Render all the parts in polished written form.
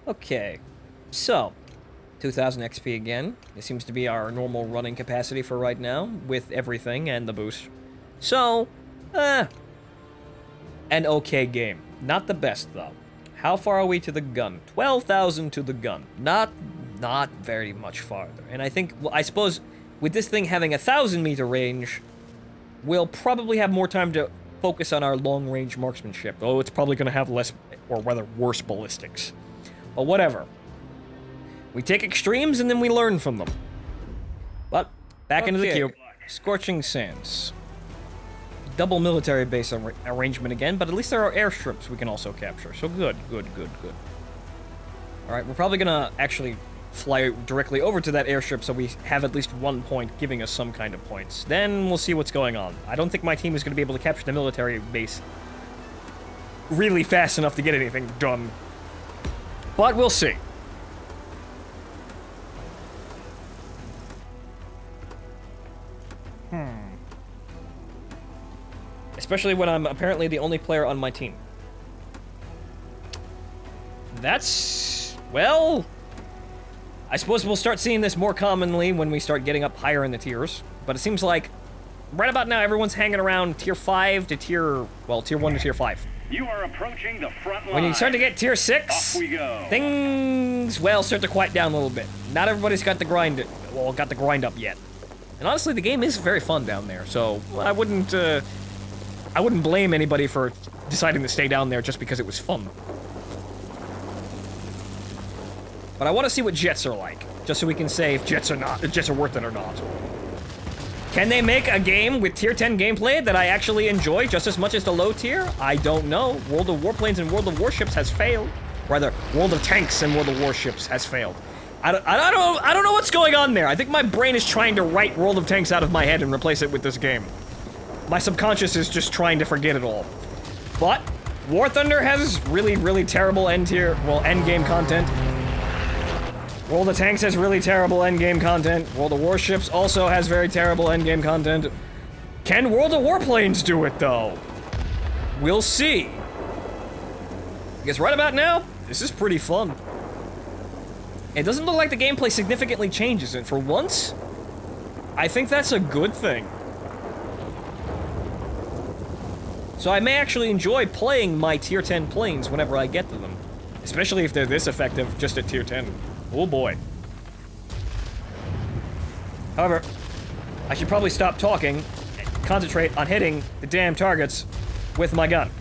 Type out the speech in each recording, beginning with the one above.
Okay, so 2000 XP again. This seems to be our normal running capacity for right now, with everything and the boost. So, an okay game. Not the best, though. How far are we to the gun? 12,000 to the gun. Not very much farther. And I think, well, I suppose, with this thing having 1,000-meter range, we'll probably have more time to focus on our long-range marksmanship. Though it's probably going to have less, or rather worse, ballistics. But whatever. We take extremes and then we learn from them. But, back into the queue. Scorching Sands. Double military base arrangement again, but at least there are airstrips we can also capture. So good. Alright, we're probably gonna actually fly directly over to that airstrip so we have at least 1 point giving us some kind of points. Then we'll see what's going on. I don't think my team is gonna be able to capture the military base really fast enough to get anything done. But we'll see. Especially when I'm apparently the only player on my team. That's... well... I suppose we'll start seeing this more commonly when we start getting up higher in the tiers. But it seems like, right about now, everyone's hanging around tier 5 to tier... well, tier 1 to tier 5. You are approaching the front line. When you start to get tier 6, off we go. Things, well, start to quiet down a little bit. Not everybody's got the grind up yet. And honestly, the game is very fun down there, so I wouldn't blame anybody for deciding to stay down there just because it was fun. But I want to see what jets are like, just so we can say if jets are worth it or not. Can they make a game with tier 10 gameplay that I actually enjoy just as much as the low tier? I don't know. World of Warplanes and World of Warships has failed. Rather, World of Tanks and World of Warships has failed. I don't know what's going on there. I think my brain is trying to write World of Tanks out of my head and replace it with this game. My subconscious is just trying to forget it all. But War Thunder has really terrible end game content. World of Tanks has really terrible endgame content. World of Warships also has very terrible endgame content. Can World of Warplanes do it, though? We'll see. Because right about now, this is pretty fun. It doesn't look like the gameplay significantly changes, and for once, I think that's a good thing. So I may actually enjoy playing my tier 10 planes whenever I get to them. Especially if they're this effective just at tier 10. Oh boy. However, I should probably stop talking and concentrate on hitting the damn targets with my gun.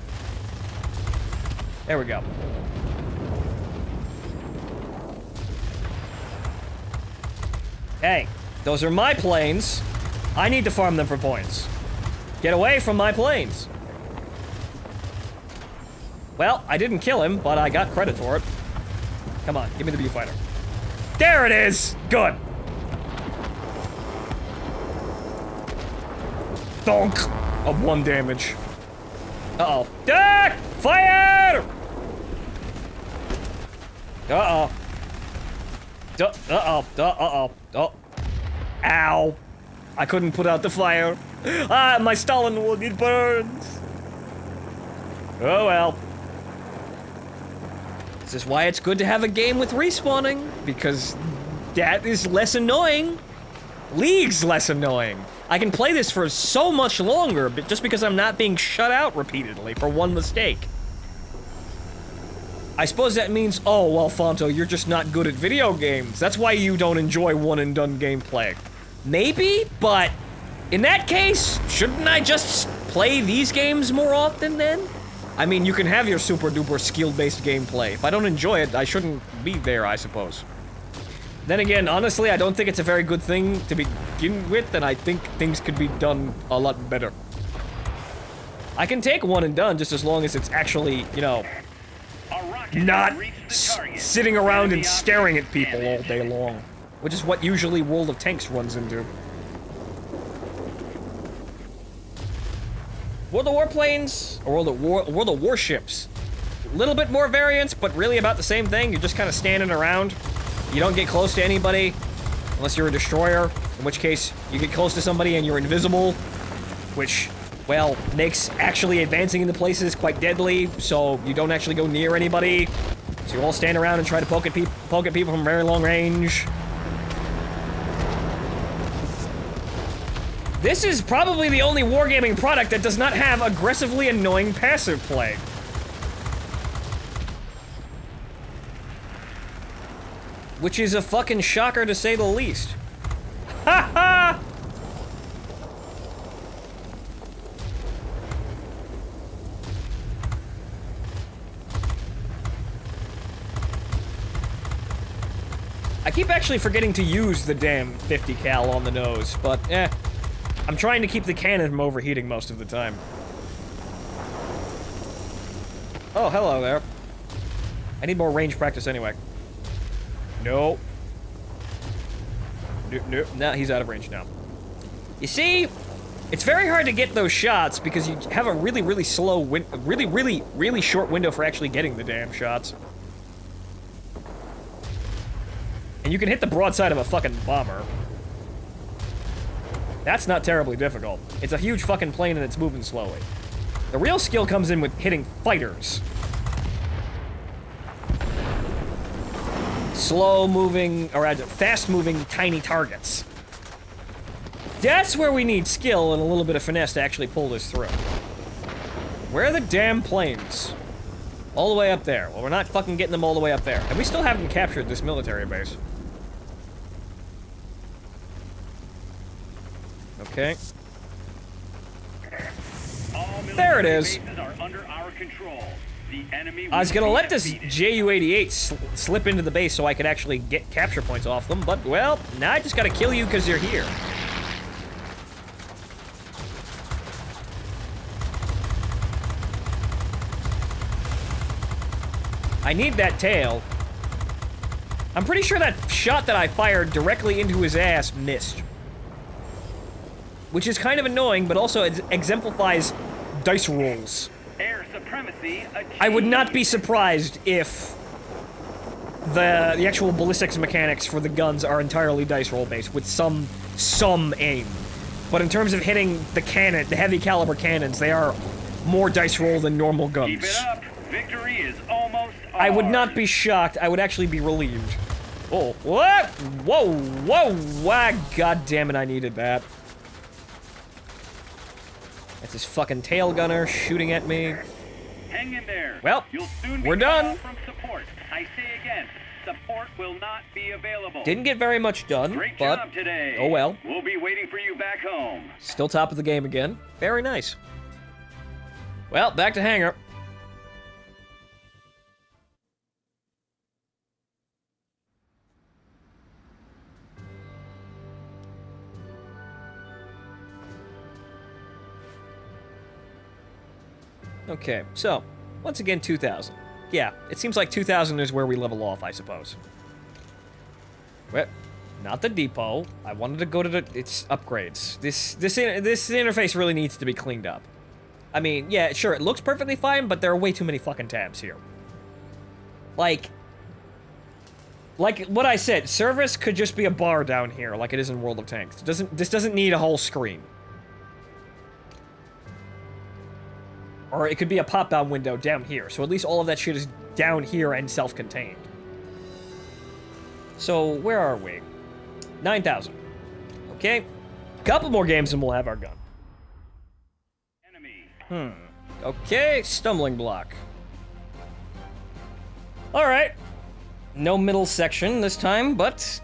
There we go. Hey, those are my planes. I need to farm them for points. Get away from my planes. Well, I didn't kill him, but I got credit for it. Come on, give me the viewfinder. There it is! Good! Donk! Of 1 damage. Uh-oh. Ah! Fire! Uh-oh. Uh-oh. Uh-oh. Oh. Ow. I couldn't put out the fire. Ah, my Stalin wood, it burns. Oh well. This is why it's good to have a game with respawning, because that is less annoying. League's less annoying. I can play this for so much longer, but just because I'm not being shut out repeatedly for 1 mistake. I suppose that means, oh, well, Fonto, you're just not good at video games. That's why you don't enjoy one-and-done gameplay. Maybe, but in that case, shouldn't I just play these games more often then? I mean, you can have your super-duper skill-based gameplay. If I don't enjoy it, I shouldn't be there, I suppose. Then again, honestly, I don't think it's a very good thing to begin with, and I think things could be done a lot better. I can take one and done just as long as it's actually, you know, not sitting around and staring at people all day long, which is what usually World of Tanks runs into. World of Warplanes, or World of Warships. A little bit more variance, but really about the same thing. You're just kind of standing around. You don't get close to anybody, unless you're a destroyer, in which case you get close to somebody and you're invisible, which, well, makes actually advancing into places quite deadly, so you don't actually go near anybody. So you all stand around and try to poke at people from very long range. This is probably the only wargaming product that does not have aggressively annoying passive play. Which is a fucking shocker to say the least. Ha ha! I keep actually forgetting to use the damn 50 cal on the nose, but I'm trying to keep the cannon from overheating most of the time. Oh, hello there. I need more range practice anyway. No. No, nah, he's out of range now. You see, it's very hard to get those shots because you have a really slow really short window for actually getting the damn shots. And you can hit the broadside of a fucking bomber. That's not terribly difficult. It's a huge fucking plane and it's moving slowly. The real skill comes in with hitting fighters. Slow-moving, or rather, fast-moving tiny targets. That's where we need skill and a little bit of finesse to actually pull this through. Where are the damn planes? All the way up there. Well, we're not fucking getting them all the way up there. And we still haven't captured this military base. Okay. There it is. I was gonna let this Ju-88 slip into the base so I could actually get capture points off them, but, well, now I just gotta kill you because you're here. I need that tail. I'm pretty sure that shot that I fired directly into his ass missed. Which is kind of annoying, but also it exemplifies dice rolls. Air supremacy achieved. I would not be surprised if the actual ballistics mechanics for the guns are entirely dice roll based with some aim. But in terms of hitting the cannon, the heavy caliber cannons, they are more dice roll than normal guns. Keep it up. Victory is almost ours. I would not be shocked. I would actually be relieved. Oh, what? Whoa, whoa, why? God damn it, I needed that. That's his fucking tail gunner shooting at me. Hang in there. Well, you'll soon be we're done. From support. I say again, support will not be available. Didn't get very much done, Great but job today. Oh well. We'll be waiting for you back home. Still top of the game again. Very nice. Well, back to hangar. Okay, so, once again, 2,000. Yeah, it seems like 2,000 is where we level off, I suppose. Well, not the depot. I wanted to go to its upgrades. This interface really needs to be cleaned up. I mean, yeah, sure, it looks perfectly fine, but there are way too many fucking tabs here. Like what I said, service could just be a bar down here, like it is in World of Tanks. This doesn't need a whole screen. Or it could be a pop-down window down here, so at least all of that shit is down here and self-contained. So, where are we? 9,000. Okay. Couple more games and we'll have our gun. Enemy. Okay, stumbling block. Alright. No middle section this time, but,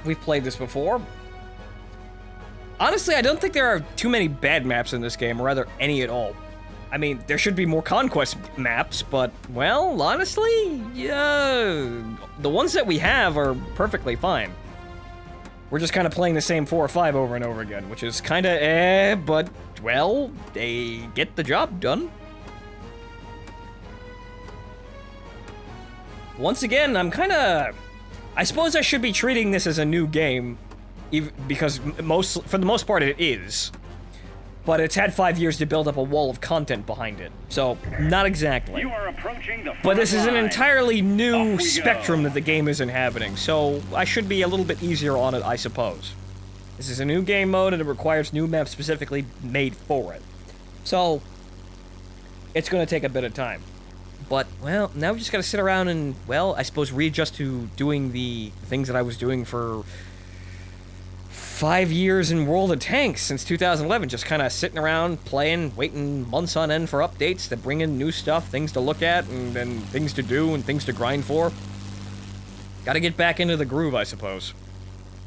we've played this before. Honestly, I don't think there are too many bad maps in this game, or rather, any at all. I mean, there should be more conquest maps, but, well, honestly, yeah, the ones that we have are perfectly fine. We're just kind of playing the same 4 or 5 over and over again, which is kind of but, well, they get the job done. Once again, I'm kind of... I suppose I should be treating this as a new game, because for the most part it is. But it's had 5 years to build up a wall of content behind it, so not exactly. You are approaching the but this is an line. entirely new Off we spectrum go. that the game is inhabiting, so I should be a little bit easier on it, I suppose. This is a new game mode, and it requires new maps specifically made for it. So, it's going to take a bit of time. But, well, now we just gotta sit around and, well, I suppose readjust to doing the things that I was doing for 5 years in World of Tanks since 2011. Just kind of sitting around, playing, waiting months on end for updates that bring in new stuff, things to look at, and things to do, and things to grind for. Gotta get back into the groove, I suppose.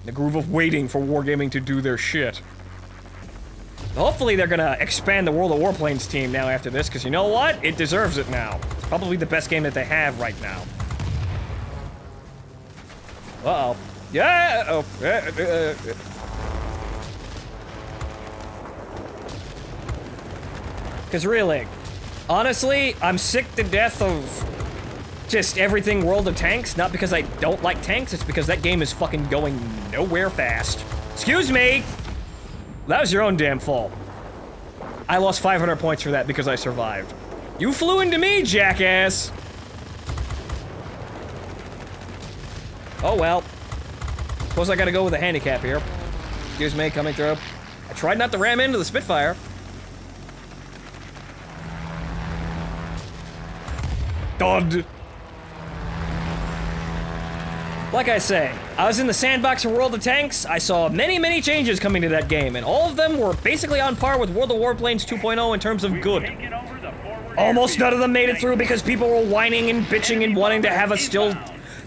The groove of waiting for Wargaming to do their shit. Hopefully they're gonna expand the World of Warplanes team now after this, because you know what? It deserves it now. It's probably the best game that they have right now. Uh-oh. Yeah! Oh. Because really, honestly, I'm sick to death of just everything World of Tanks. Not because I don't like tanks, it's because that game is fucking going nowhere fast. Excuse me! That was your own damn fault. I lost 500 points for that because I survived. You flew into me, jackass! Oh well. Suppose I gotta go with a handicap here. Excuse me, coming through. I tried not to ram into the Spitfire. Thud! Like I say, I was in the sandbox of World of Tanks. I saw many, many changes coming to that game, and all of them were basically on par with World of Warplanes 2.0 in terms of good. Almost none of them made it through because people were whining and bitching and wanting to have a still...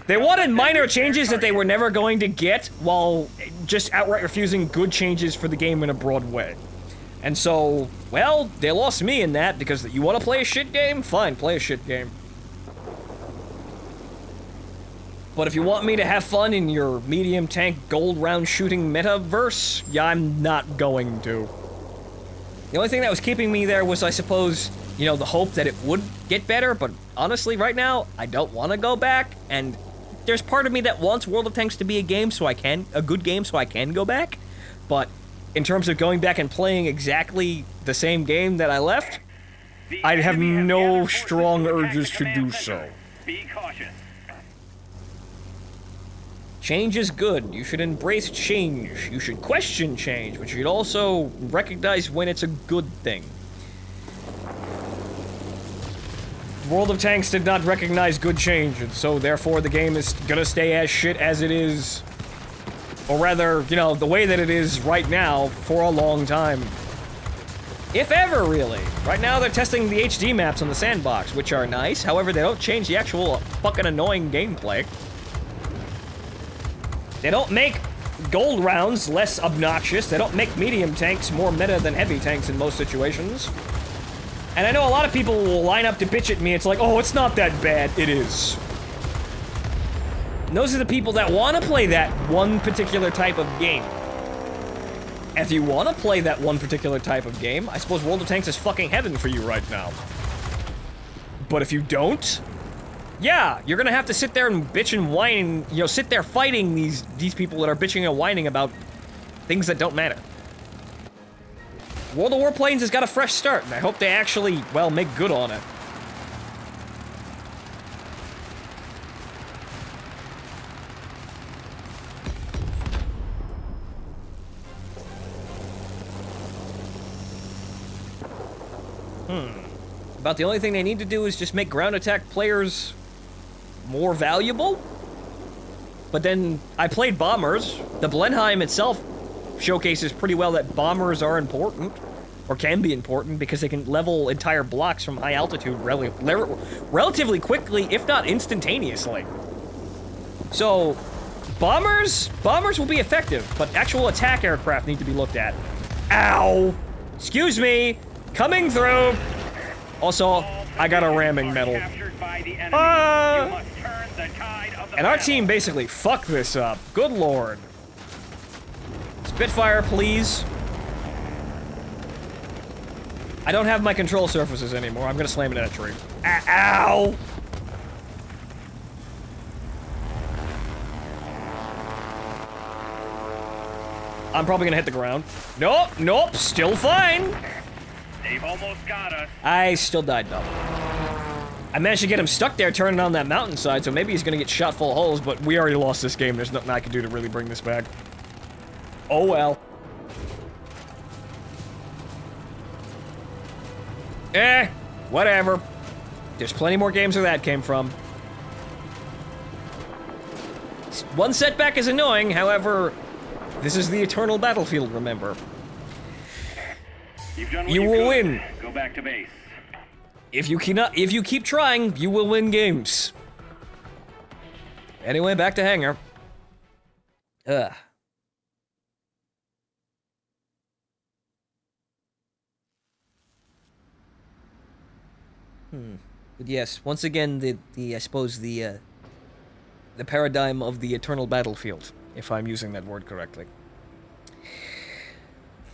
They wanted minor changes that they were never going to get, while just outright refusing good changes for the game in a broad way. And so, well, they lost me in that, because you want to play a shit game? Fine, play a shit game. But if you want me to have fun in your medium tank gold round shooting metaverse, yeah, I'm not going to. The only thing that was keeping me there was, I suppose, you know, the hope that it would get better, but honestly, right now, I don't want to go back, and there's part of me that wants World of Tanks to be a game so I can, a good game so I can go back, but in terms of going back and playing exactly the same game that I left, I'd have no strong urges to do so. Be cautious. Change is good. You should embrace change. You should question change, but you should also recognize when it's a good thing. World of Tanks did not recognize good change, and so therefore the game is gonna stay as shit as it is. Or rather, you know, the way that it is right now for a long time. If ever, really. Right now they're testing the HD maps on the sandbox, which are nice. However, they don't change the actual fucking annoying gameplay. They don't make gold rounds less obnoxious. They don't make medium tanks more meta than heavy tanks in most situations. And I know a lot of people will line up to bitch at me. It's like, oh, it's not that bad. It is. And those are the people that want to play that one particular type of game. If you want to play that one particular type of game, I suppose World of Tanks is fucking heaven for you right now. But if you don't, yeah, you're gonna have to sit there and bitch and whine, you know, sit there fighting these people that are bitching and whining about things that don't matter. World of Warplanes has got a fresh start, and I hope they actually, well, make good on it. About the only thing they need to do is just make ground attack players more valuable. But then I played bombers. The Blenheim itself showcases pretty well that bombers are important, or can be important, because they can level entire blocks from high altitude relatively quickly, if not instantaneously. So, bombers will be effective, but actual attack aircraft need to be looked at. Ow! Excuse me! Coming through! Also, I got a ramming medal. And our team basically fucked this up. Good lord. Spitfire, please. I don't have my control surfaces anymore. I'm gonna slam into that tree. Ow! I'm probably gonna hit the ground. Nope, nope, still fine. They've almost got us. I still died though. I managed to get him stuck there turning on that mountainside, so maybe he's gonna get shot full of holes, but we already lost this game. There's nothing I can do to really bring this back. Oh well. Whatever. There's plenty more games where that came from. One setback is annoying, however, this is the eternal battlefield, remember. You've done what You will win. Go back to base. If you keep trying, you will win games. Anyway, back to hangar. Ugh. But yes, once again, I suppose the paradigm of the eternal battlefield, if I'm using that word correctly.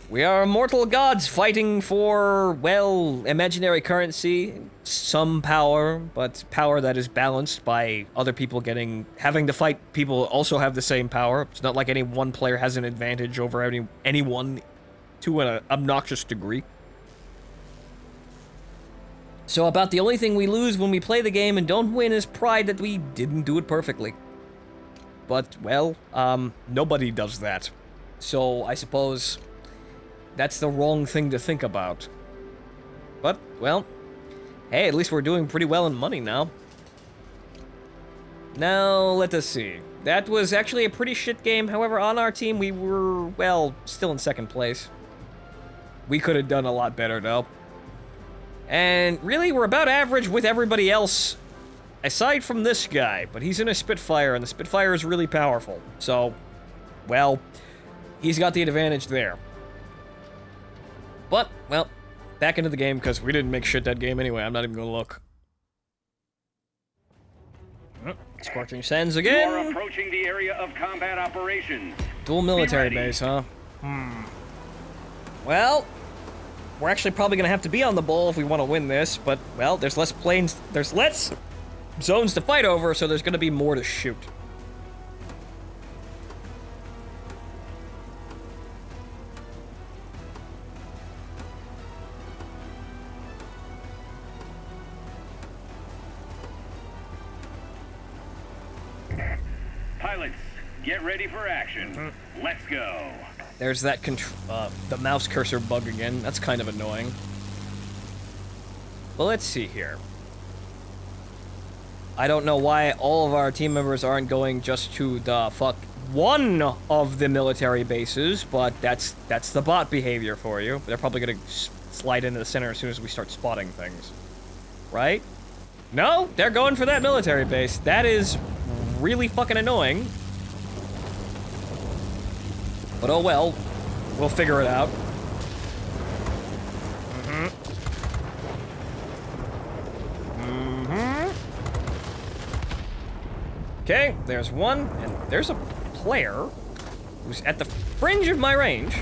We are immortal gods fighting for, well, imaginary currency, some power, but power that is balanced by other people having to fight people also have the same power. It's not like any one player has an advantage over anyone to an obnoxious degree. So about the only thing we lose when we play the game and don't win is pride that we didn't do it perfectly. But, well, nobody does that. So I suppose that's the wrong thing to think about. But, well, hey, at least we're doing pretty well in money now. Now, let us see. That was actually a pretty shit game. However, on our team, we were, well, still in second place. We could have done a lot better, though. And really, we're about average with everybody else, aside from this guy. But he's in a Spitfire, and the Spitfire is really powerful. So, well, he's got the advantage there. But, well, back into the game, because we didn't make shit that game anyway. I'm not even going to look. Scorching Sands again. You are approaching the area of combat operations. Dual military base, huh? Well, we're actually probably going to have to be on the ball if we want to win this, but, well, there's less planes, there's less zones to fight over, so there's going to be more to shoot. Pilots, get ready for action. Let's go. There's that the mouse cursor bug again. That's kind of annoying. Well, let's see here. I don't know why all of our team members aren't going just to the one of the military bases, but that's the bot behavior for you. They're probably gonna slide into the center as soon as we start spotting things. Right? No, they're going for that military base. That is really fucking annoying. But oh well, we'll figure it out. Okay, there's one, and there's a player who's at the fringe of my range.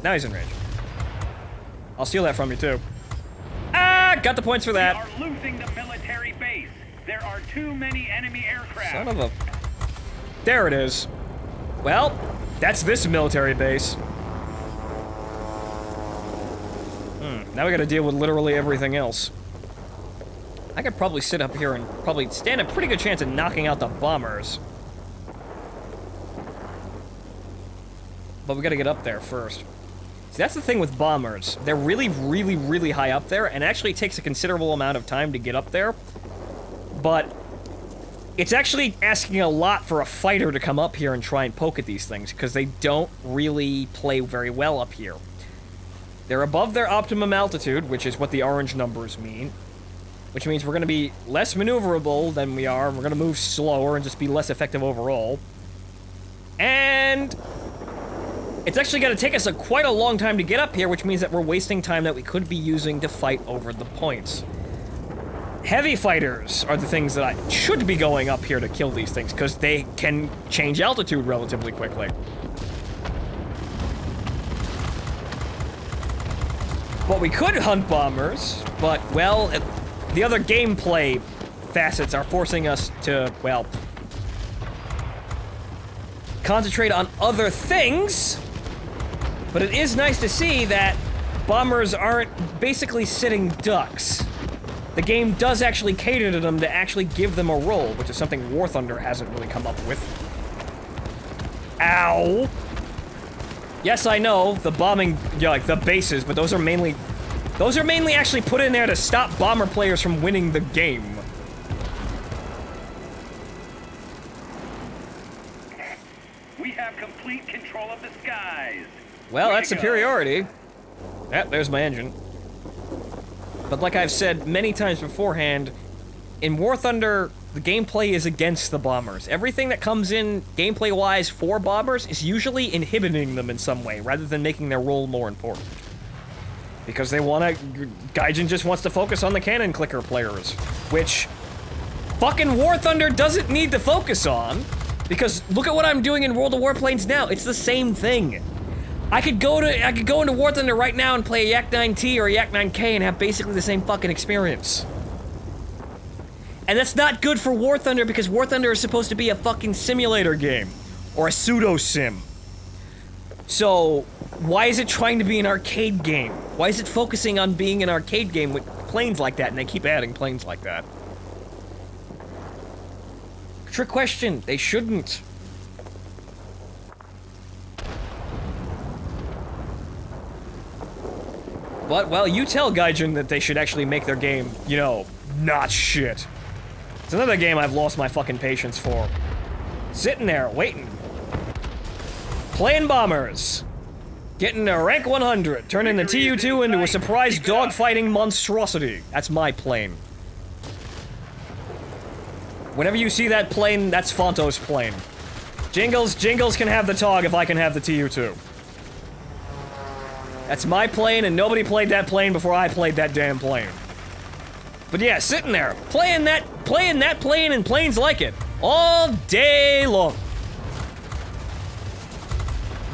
Now he's in range. I'll steal that from you too. Ah, got the points for that. We are losing the military base. There are too many enemy aircraft. Son of a... There it is. Well, that's this military base. Now we gotta deal with literally everything else. I could probably sit up here and probably stand a pretty good chance of knocking out the bombers. But we gotta get up there first. See, that's the thing with bombers. They're really, really, really high up there, and it actually takes a considerable amount of time to get up there. But it's actually asking a lot for a fighter to come up here and try and poke at these things, because they don't really play very well up here. They're above their optimum altitude, which is what the orange numbers mean. Which means we're going to be less maneuverable than we are. We're going to move slower and just be less effective overall. And it's actually going to take us quite a long time to get up here, which means that we're wasting time that we could be using to fight over the points. Heavy fighters are the things that I should be going up here to kill these things, because they can change altitude relatively quickly. But we could hunt bombers, but, well, the other gameplay facets are forcing us to, well, concentrate on other things. But it is nice to see that bombers aren't basically sitting ducks. The game does actually cater to them to actually give them a role, which is something War Thunder hasn't really come up with. Ow! Yes, I know, the bombing, yeah, like, the bases, but those are mainly Those are mainly actually put in there to stop bomber players from winning the game. We have complete control of the skies. Well, that's superiority. Yep, there's my engine. But like I've said many times beforehand, in War Thunder, the gameplay is against the bombers. Everything that comes in gameplay-wise for bombers is usually inhibiting them in some way, rather than making their role more important. Because they wanna... Gaijin just wants to focus on the cannon clicker players, which fucking War Thunder doesn't need to focus on, because look at what I'm doing in World of Warplanes now. It's the same thing. I could go into War Thunder right now and play a Yak 9T or a Yak 9K and have basically the same fucking experience. And that's not good for War Thunder because War Thunder is supposed to be a fucking simulator game. Or a pseudo-sim. So, why is it trying to be an arcade game? Why is it focusing on being an arcade game with planes like that, and they keep adding planes like that? Trick question. They shouldn't. But, well, you tell Gaijin that they should actually make their game, you know, not shit. It's another game I've lost my fucking patience for. Sitting there, waiting. Playing bombers. Getting a rank 100. Turning the TU-2 into a surprise dogfighting monstrosity. That's my plane. Whenever you see that plane, that's Fonto's plane. Jingles can have the TOG if I can have the TU-2. That's my plane, and nobody played that plane before I played that damn plane. But yeah, sitting there, playing that plane and planes like it, all day long.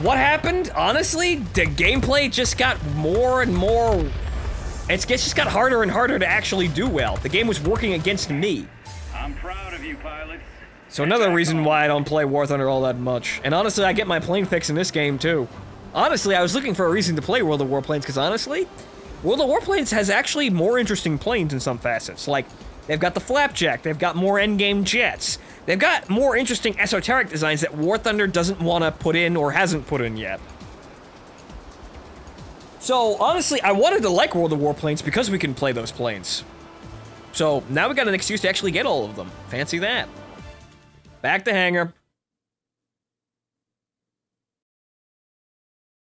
What happened? Honestly, the gameplay just got more and more... It just got harder and harder to actually do well. The game was working against me. I'm proud of you, pilots. So another reason why I don't play War Thunder all that much. And honestly, I get my plane fix in this game, too. Honestly, I was looking for a reason to play World of Warplanes, because honestly, World of Warplanes has actually more interesting planes in some facets. Like, they've got the Flapjack, they've got more endgame jets, they've got more interesting esoteric designs that War Thunder doesn't want to put in or hasn't put in yet. So, honestly, I wanted to like World of Warplanes because we can play those planes. So, now we got an excuse to actually get all of them. Fancy that. Back to hangar.